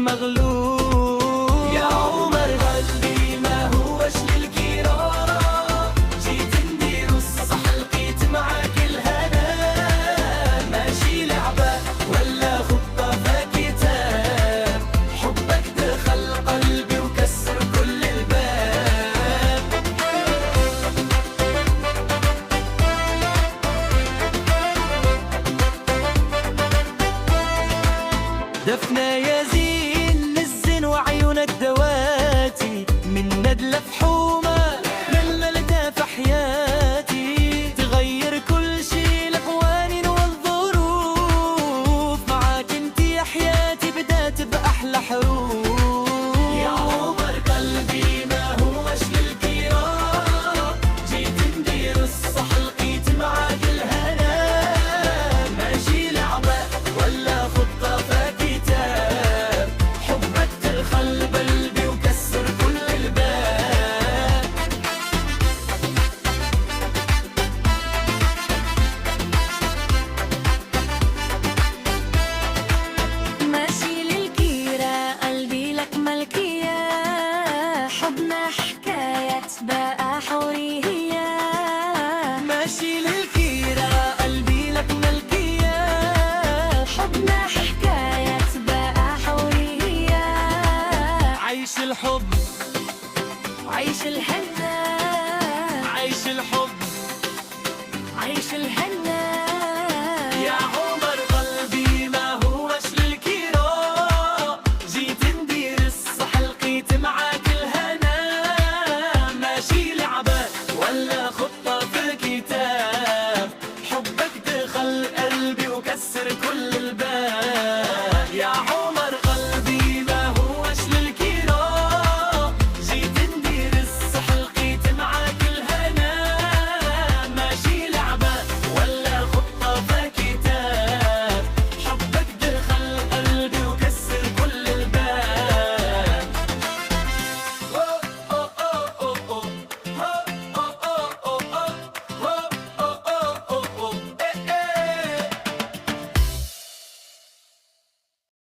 مغلوب. يا عمر قلبي ما هوش للكرام، جيت ندير الصح لقيت معاك الهنا، ماشي لعبة ولا خطة فكتاب، حبك دخل قلبي وكسر كل الباب. دفنا يا زين الزين وعيونك دواتي، من ندلة فحومة للملكة في حياتي، تغير كل شي القوانين والظروف، معاك انتي يا حياتي بدات بأحلى حروف. يا عمر قلبي ما هوش للكرام، جيت ندير الصح لقيت معاك الهنا، ماشي لعبة ولا خطة فكتاب، حبك دخل قلبي وكسر كل الباب. ماشي للكيرة قلبي لك ملكية، حبنا حكاية بقى حورية. ماشي للكيرة قلبي لك ملكية، حبنا حكاية بقى حورية. عيش الحب عيش الهنا، عيش الحب عيش الهنا.